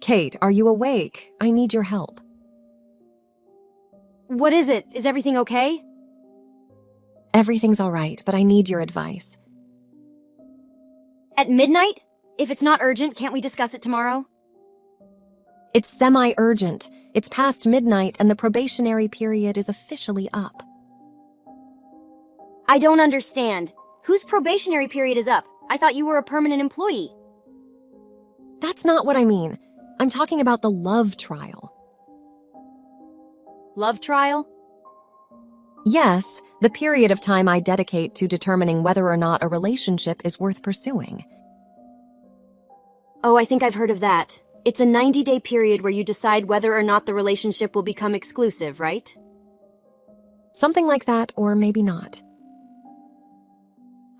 Kate, are you awake? I need your help. What is it? Is everything okay? Everything's all right, but I need your advice. At midnight? If it's not urgent, can't we discuss it tomorrow? It's semi-urgent. It's past midnight and the probationary period is officially up. I don't understand. Whose probationary period is up? I thought you were a permanent employee. That's not what I mean. I'm talking about the love trial. Love trial? Yes, the period of time I dedicate to determining whether or not a relationship is worth pursuing. Oh, I think I've heard of that. It's a 90-day period where you decide whether or not the relationship will become exclusive, right? Something like that, or maybe not.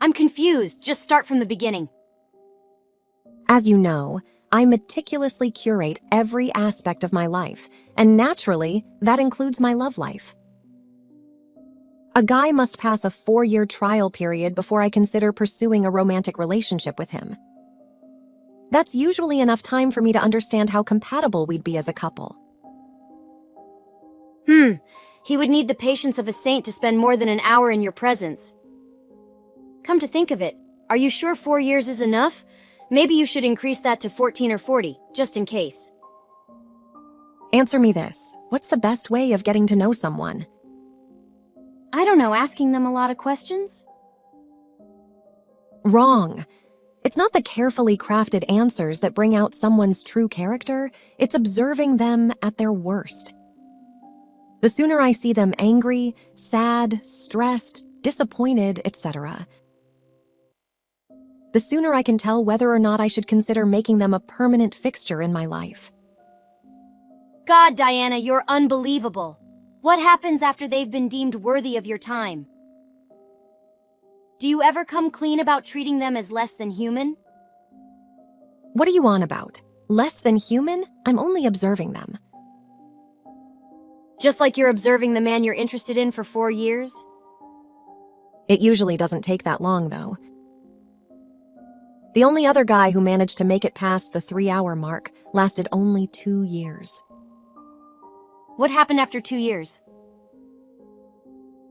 I'm confused. Just start from the beginning. As you know, I meticulously curate every aspect of my life, and naturally, that includes my love life. A guy must pass a 4-year trial period before I consider pursuing a romantic relationship with him. That's usually enough time for me to understand how compatible we'd be as a couple. He would need the patience of a saint to spend more than an hour in your presence. Come to think of it, are you sure 4 years is enough? Maybe you should increase that to 14 or 40, just in case. Answer me this. What's the best way of getting to know someone? I don't know, asking them a lot of questions? Wrong. It's not the carefully crafted answers that bring out someone's true character. It's observing them at their worst. The sooner I see them angry, sad, stressed, disappointed, etc., the sooner I can tell whether or not I should consider making them a permanent fixture in my life. God, Diana, you're unbelievable. What happens after they've been deemed worthy of your time? Do you ever come clean about treating them as less than human? What are you on about? Less than human? I'm only observing them. Just like you're observing the man you're interested in for 4 years? It usually doesn't take that long, though. The only other guy who managed to make it past the 3-hour mark lasted only 2 years. What happened after 2 years?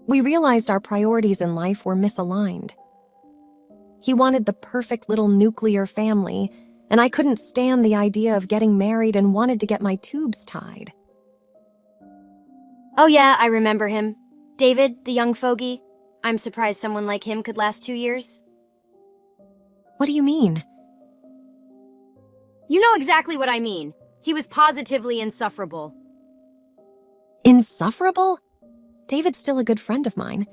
We realized our priorities in life were misaligned. He wanted the perfect little nuclear family, and I couldn't stand the idea of getting married and wanted to get my tubes tied. Oh yeah, I remember him. David, the young fogey. I'm surprised someone like him could last 2 years. What do you mean? You know exactly what I mean. He was positively insufferable. Insufferable? David's still a good friend of mine.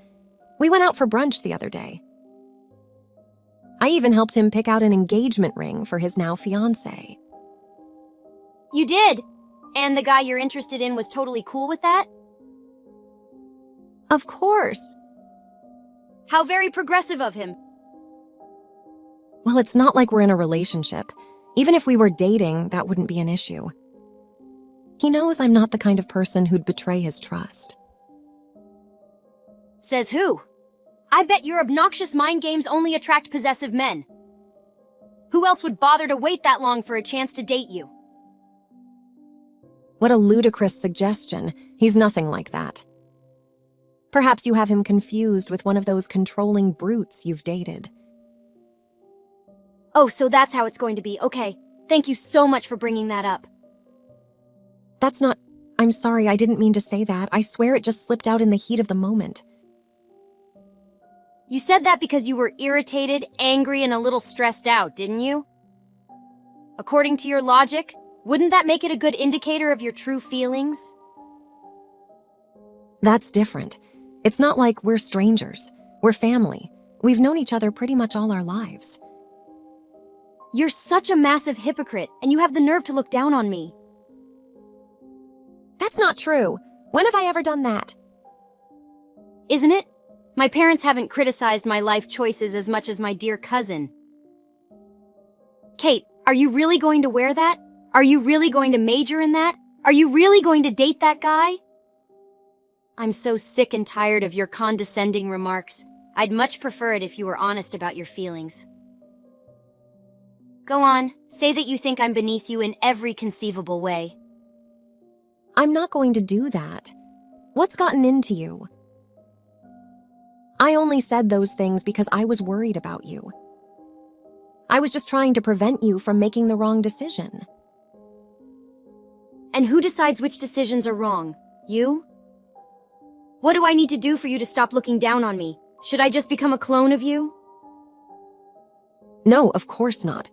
We went out for brunch the other day. I even helped him pick out an engagement ring for his now fiancée. You did? And the guy you're interested in was totally cool with that? Of course. How very progressive of him. Well, it's not like we're in a relationship. Even if we were dating, that wouldn't be an issue. He knows I'm not the kind of person who'd betray his trust. Says who? I bet your obnoxious mind games only attract possessive men. Who else would bother to wait that long for a chance to date you? What a ludicrous suggestion. He's nothing like that. Perhaps you have him confused with one of those controlling brutes you've dated. Oh, so that's how it's going to be. Okay. Thank you so much for bringing that up. That's not... I'm sorry, I didn't mean to say that. I swear it just slipped out in the heat of the moment. You said that because you were irritated, angry, and a little stressed out, didn't you? According to your logic, wouldn't that make it a good indicator of your true feelings? That's different. It's not like we're strangers. We're family. We've known each other pretty much all our lives. You're such a massive hypocrite, and you have the nerve to look down on me. That's not true. When have I ever done that? Isn't it? My parents haven't criticized my life choices as much as my dear cousin. Kate, are you really going to wear that? Are you really going to major in that? Are you really going to date that guy? I'm so sick and tired of your condescending remarks. I'd much prefer it if you were honest about your feelings. Go on, say that you think I'm beneath you in every conceivable way. I'm not going to do that. What's gotten into you? I only said those things because I was worried about you. I was just trying to prevent you from making the wrong decision. And who decides which decisions are wrong? You? What do I need to do for you to stop looking down on me? Should I just become a clone of you? No, of course not.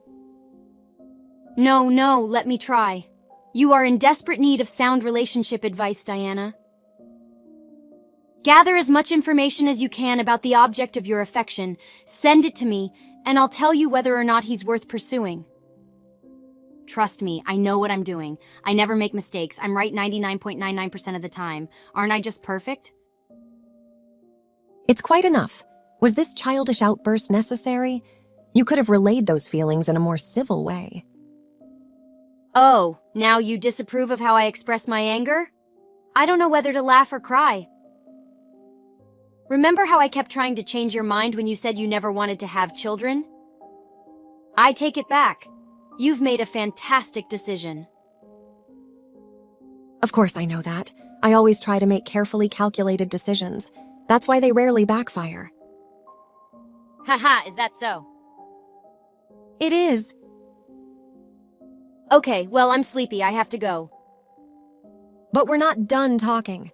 No, let me try. You are in desperate need of sound relationship advice, Diana. Gather as much information as you can about the object of your affection, send it to me, and I'll tell you whether or not he's worth pursuing. Trust me, I know what I'm doing. I never make mistakes. I'm right 99.99% of the time. Aren't I just perfect? It's quite enough. Was this childish outburst necessary? You could have relayed those feelings in a more civil way. Oh, now you disapprove of how I express my anger? I don't know whether to laugh or cry. Remember how I kept trying to change your mind when you said you never wanted to have children? I take it back. You've made a fantastic decision. Of course I know that. I always try to make carefully calculated decisions. That's why they rarely backfire. Haha, is that so? It is. Okay, well, I'm sleepy. I have to go. But we're not done talking.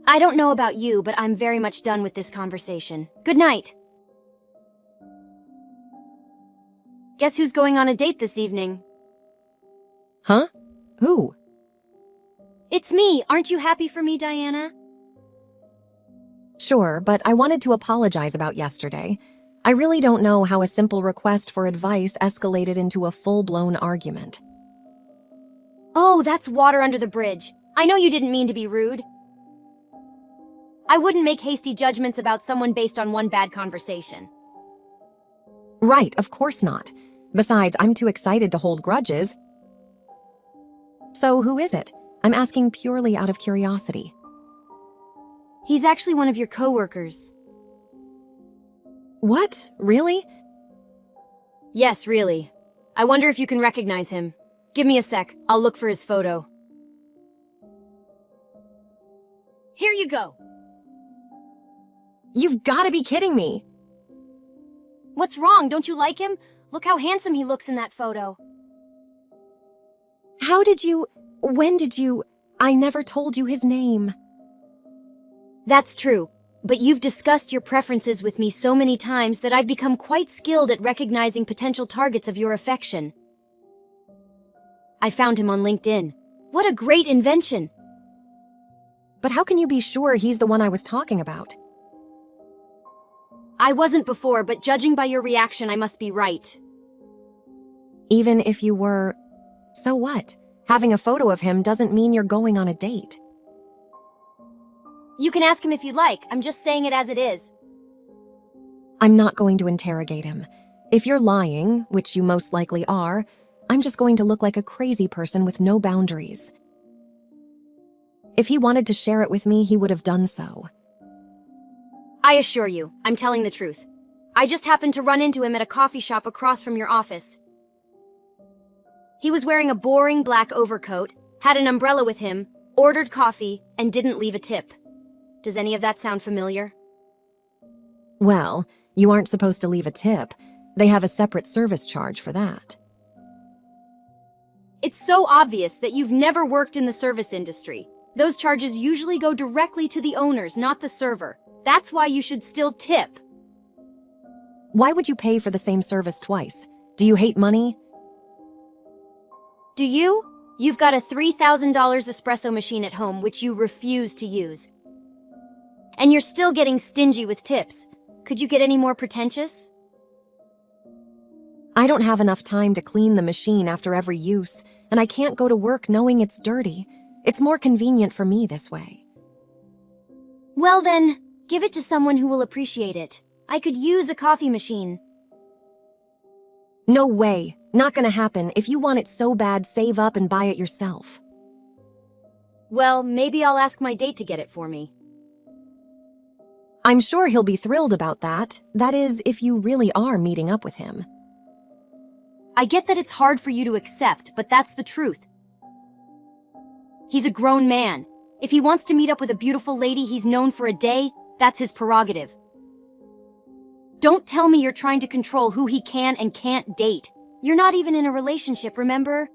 I don't know about you, but I'm very much done with this conversation. Good night. Guess who's going on a date this evening? Huh? Who? It's me. Aren't you happy for me, Diana? Sure, but I wanted to apologize about yesterday. I really don't know how a simple request for advice escalated into a full-blown argument. Oh, that's water under the bridge. I know you didn't mean to be rude. I wouldn't make hasty judgments about someone based on one bad conversation. Right, of course not. Besides, I'm too excited to hold grudges. So who is it? I'm asking purely out of curiosity. He's actually one of your coworkers. What? Really? Yes, really. I wonder if you can recognize him. Give me a sec. I'll look for his photo. Here you go. You've got to be kidding me. What's wrong? Don't you like him? Look how handsome he looks in that photo. How did you... When did you... I never told you his name. That's true, but you've discussed your preferences with me so many times that I've become quite skilled at recognizing potential targets of your affection. I found him on LinkedIn. What a great invention! But how can you be sure he's the one I was talking about? I wasn't before, but judging by your reaction, I must be right. Even if you were... So what? Having a photo of him doesn't mean you're going on a date. You can ask him if you'd like. I'm just saying it as it is. I'm not going to interrogate him. If you're lying, which you most likely are, I'm just going to look like a crazy person with no boundaries. If he wanted to share it with me, he would have done so. I assure you, I'm telling the truth. I just happened to run into him at a coffee shop across from your office. He was wearing a boring black overcoat, had an umbrella with him, ordered coffee, and didn't leave a tip. Does any of that sound familiar? Well, you aren't supposed to leave a tip. They have a separate service charge for that. It's so obvious that you've never worked in the service industry. Those charges usually go directly to the owners, not the server. That's why you should still tip. Why would you pay for the same service twice? Do you hate money? Do you? You've got a $3,000 espresso machine at home which you refuse to use. And you're still getting stingy with tips. Could you get any more pretentious? I don't have enough time to clean the machine after every use, and I can't go to work knowing it's dirty. It's more convenient for me this way. Well then, give it to someone who will appreciate it. I could use a coffee machine. No way. Not gonna happen. If you want it so bad, save up and buy it yourself. Well, maybe I'll ask my date to get it for me. I'm sure he'll be thrilled about that. That is, if you really are meeting up with him. I get that it's hard for you to accept, but that's the truth. He's a grown man. If he wants to meet up with a beautiful lady he's known for a day, that's his prerogative. Don't tell me you're trying to control who he can and can't date. You're not even in a relationship, remember?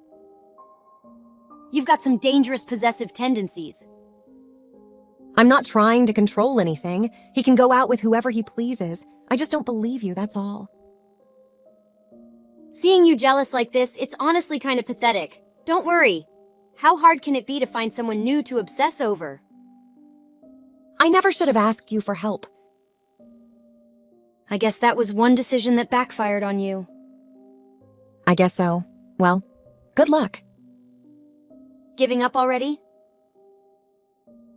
You've got some dangerous possessive tendencies. I'm not trying to control anything. He can go out with whoever he pleases. I just don't believe you, that's all. Seeing you jealous like this, it's honestly kind of pathetic. Don't worry. How hard can it be to find someone new to obsess over? I never should have asked you for help. I guess that was one decision that backfired on you. I guess so. Well, good luck. Giving up already?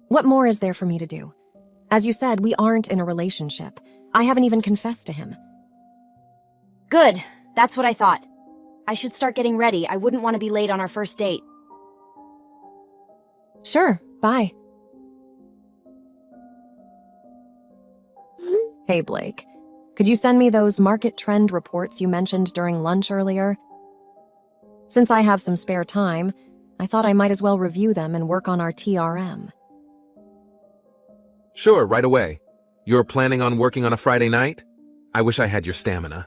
What more is there for me to do? As you said, we aren't in a relationship. I haven't even confessed to him. Good. That's what I thought. I should start getting ready. I wouldn't want to be late on our first date. Sure, bye. Hey, Blake. Could you send me those market trend reports you mentioned during lunch earlier? Since I have some spare time, I thought I might as well review them and work on our TRM. Sure, right away. You're planning on working on a Friday night? I wish I had your stamina.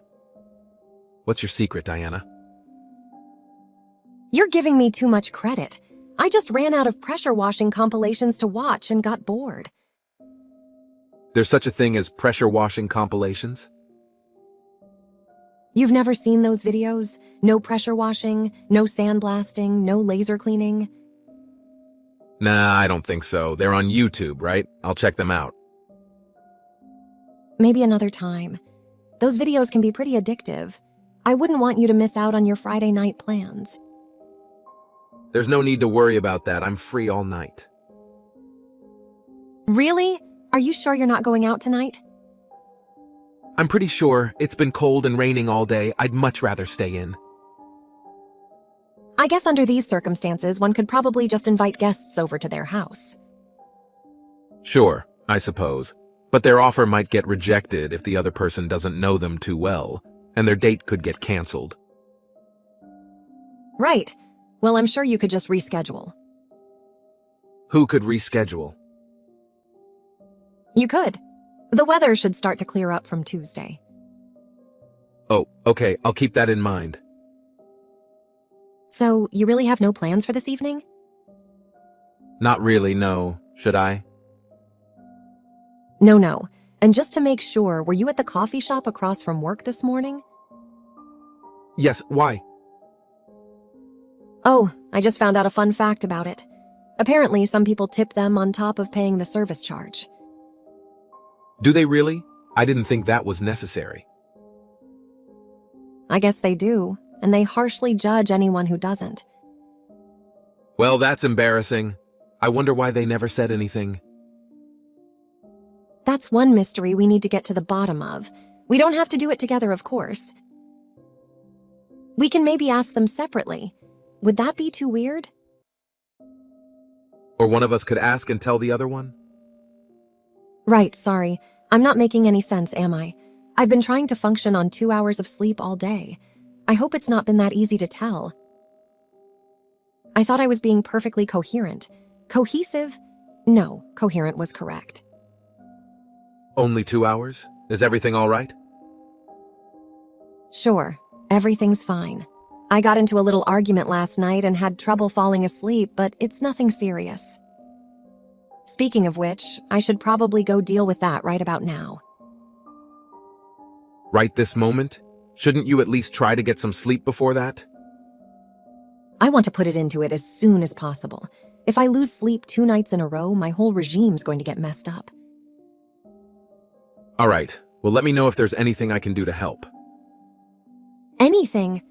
What's your secret, Diana? You're giving me too much credit. I just ran out of pressure washing compilations to watch and got bored. There's such a thing as pressure washing compilations? You've never seen those videos? No pressure washing, no sandblasting, no laser cleaning? Nah, I don't think so. They're on YouTube, right? I'll check them out. Maybe another time. Those videos can be pretty addictive. I wouldn't want you to miss out on your Friday night plans. There's no need to worry about that. I'm free all night. Really? Are you sure you're not going out tonight? I'm pretty sure. It's been cold and raining all day. I'd much rather stay in. I guess under these circumstances, one could probably just invite guests over to their house. Sure, I suppose. But their offer might get rejected if the other person doesn't know them too well, and their date could get canceled. Right. Well, I'm sure you could just reschedule. Who could reschedule? You could. The weather should start to clear up from Tuesday. Oh, okay, I'll keep that in mind. So, you really have no plans for this evening? Not really, no. Should I? No. And just to make sure, were you at the coffee shop across from work this morning? Yes, why? Oh, I just found out a fun fact about it. Apparently, some people tip them on top of paying the service charge. Do they really? I didn't think that was necessary. I guess they do, and they harshly judge anyone who doesn't. Well, that's embarrassing. I wonder why they never said anything. That's one mystery we need to get to the bottom of. We don't have to do it together, of course. We can maybe ask them separately. Would that be too weird? Or one of us could ask and tell the other one? Right, sorry. I'm not making any sense, am I? I've been trying to function on 2 hours of sleep all day. I hope it's not been that easy to tell. I thought I was being perfectly coherent. Cohesive? No, coherent was correct. Only 2 hours? Is everything all right? Sure, everything's fine. I got into a little argument last night and had trouble falling asleep, but it's nothing serious. Speaking of which, I should probably go deal with that right about now. Right this moment? Shouldn't you at least try to get some sleep before that? I want to put it into it as soon as possible. If I lose sleep 2 nights in a row, my whole regime's going to get messed up. All right. Well, let me know if there's anything I can do to help. Anything?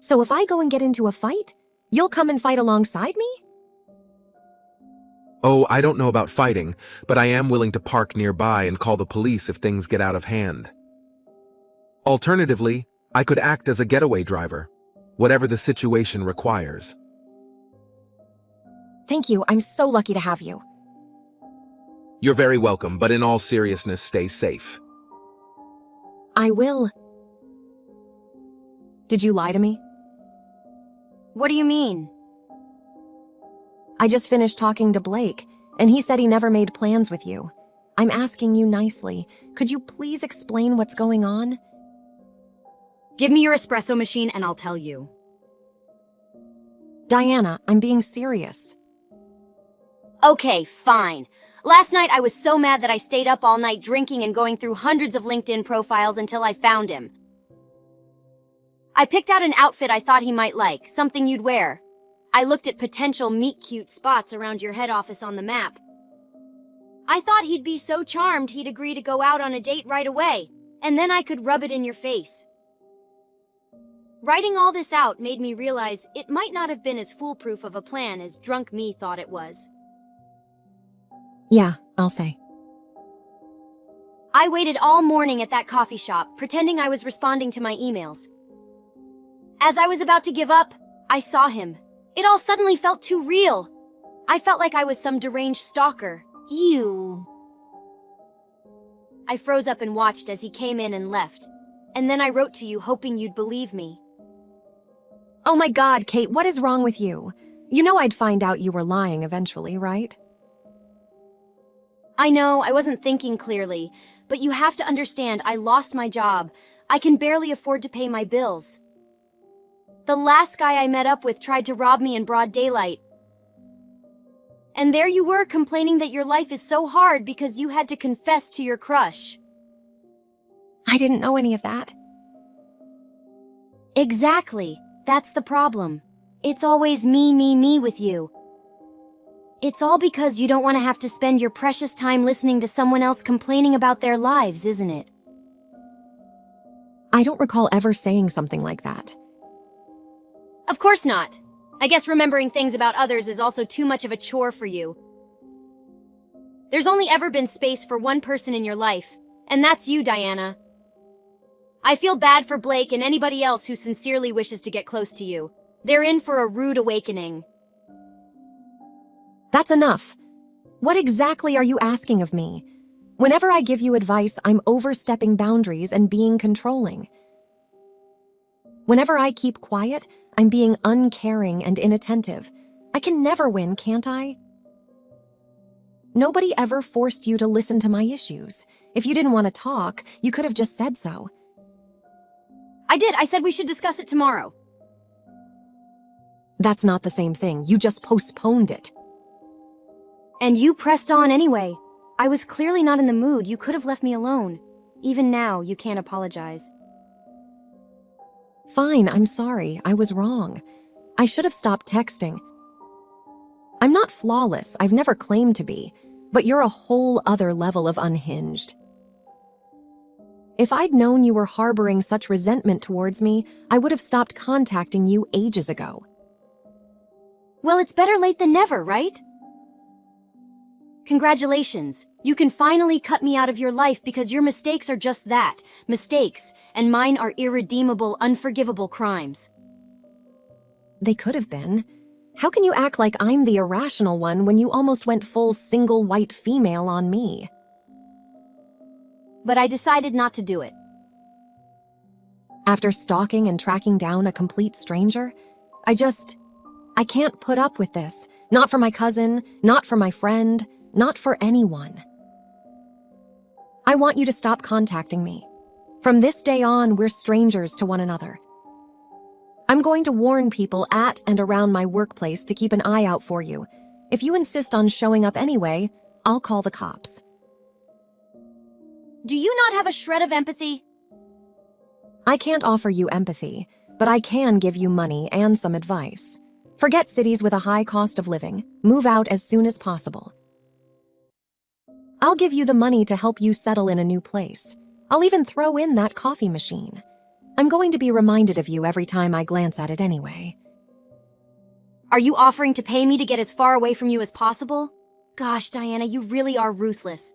So if I go and get into a fight, you'll come and fight alongside me? Oh, I don't know about fighting, but I am willing to park nearby and call the police if things get out of hand. Alternatively, I could act as a getaway driver, whatever the situation requires. Thank you, I'm so lucky to have you. You're very welcome, but in all seriousness, stay safe. I will. Did you lie to me? What do you mean? I just finished talking to Blake, and he said he never made plans with you. I'm asking you nicely. Could you please explain what's going on? Give me your espresso machine and I'll tell you. Diana, I'm being serious. Okay, fine. Last night I was so mad that I stayed up all night drinking and going through hundreds of LinkedIn profiles until I found him. I picked out an outfit I thought he might like, something you'd wear. I looked at potential meet-cute spots around your head office on the map. I thought he'd be so charmed he'd agree to go out on a date right away, and then I could rub it in your face. Writing all this out made me realize it might not have been as foolproof of a plan as drunk me thought it was. Yeah, I'll say. I waited all morning at that coffee shop, pretending I was responding to my emails. As I was about to give up, I saw him. It all suddenly felt too real. I felt like I was some deranged stalker. Ew. I froze up and watched as he came in and left. And then I wrote to you hoping you'd believe me. Oh my God, Kate, what is wrong with you? You know I'd find out you were lying eventually, right? I know, I wasn't thinking clearly, but you have to understand I lost my job. I can barely afford to pay my bills. The last guy I met up with tried to rob me in broad daylight. And there you were complaining that your life is so hard because you had to confess to your crush. I didn't know any of that. Exactly. That's the problem. It's always me with you. It's all because you don't want to have to spend your precious time listening to someone else complaining about their lives, isn't it? I don't recall ever saying something like that. Of course not. I guess remembering things about others is also too much of a chore for you. There's only ever been space for one person in your life, and that's you, Diana. I feel bad for Blake and anybody else who sincerely wishes to get close to you. They're in for a rude awakening. That's enough. What exactly are you asking of me? Whenever I give you advice, I'm overstepping boundaries and being controlling. Whenever I keep quiet, I'm being uncaring and inattentive. I can never win, can't I? Nobody ever forced you to listen to my issues. If you didn't want to talk, you could have just said so. I did. I said we should discuss it tomorrow. That's not the same thing. You just postponed it. And you pressed on anyway. I was clearly not in the mood. You could have left me alone. Even now, you can't apologize. Fine, I'm sorry. I was wrong. I should have stopped texting. I'm not flawless. I've never claimed to be. But you're a whole other level of unhinged. If I'd known you were harboring such resentment towards me, I would have stopped contacting you ages ago. Well, it's better late than never, right? Congratulations. You can finally cut me out of your life because your mistakes are just that, mistakes, and mine are irredeemable, unforgivable crimes. They could have been. How can you act like I'm the irrational one when you almost went full single white female on me? But I decided not to do it. After stalking and tracking down a complete stranger, I can't put up with this. Not for my cousin, not for my friend, not for anyone. I want you to stop contacting me. From this day on, we're strangers to one another. I'm going to warn people at and around my workplace to keep an eye out for you. If you insist on showing up anyway, I'll call the cops. Do you not have a shred of empathy? I can't offer you empathy, but I can give you money and some advice. Forget cities with a high cost of living. Move out as soon as possible. I'll give you the money to help you settle in a new place. I'll even throw in that coffee machine. I'm going to be reminded of you every time I glance at it anyway. Are you offering to pay me to get as far away from you as possible? Gosh, Diana, you really are ruthless.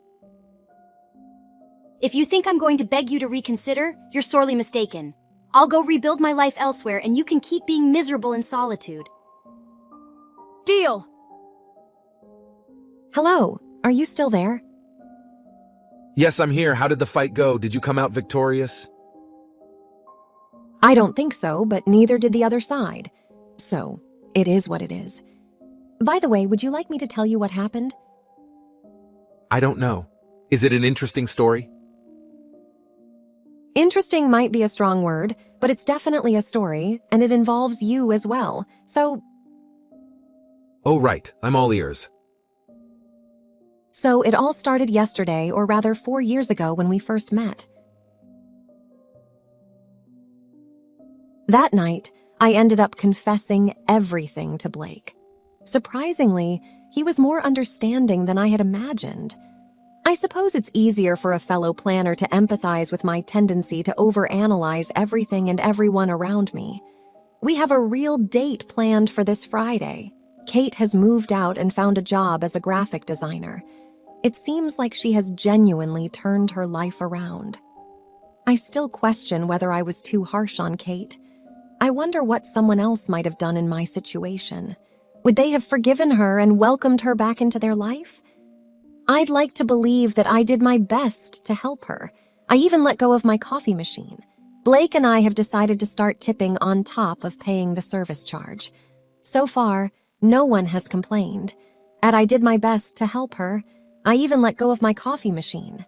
If you think I'm going to beg you to reconsider, you're sorely mistaken. I'll go rebuild my life elsewhere and you can keep being miserable in solitude. Deal! Hello, are you still there? Yes, I'm here. How did the fight go? Did you come out victorious? I don't think so, but neither did the other side. So, it is what it is. By the way, would you like me to tell you what happened? I don't know. Is it an interesting story? Interesting might be a strong word, but it's definitely a story, and it involves you as well. So Oh, right. I'm all ears. it all started yesterday, or rather 4 years ago when we first met. That night, I ended up confessing everything to Blake. Surprisingly, he was more understanding than I had imagined. I suppose it's easier for a fellow planner to empathize with my tendency to overanalyze everything and everyone around me. We have a real date planned for this Friday. Kate has moved out and found a job as a graphic designer. It seems like she has genuinely turned her life around. I still question whether I was too harsh on Kate. I wonder what someone else might have done in my situation. Would they have forgiven her and welcomed her back into their life? I'd like to believe that I did my best to help her. I even let go of my coffee machine. Blake and I have decided to start tipping on top of paying the service charge. So far, no one has complained. And I did my best to help her. I even let go of my coffee machine.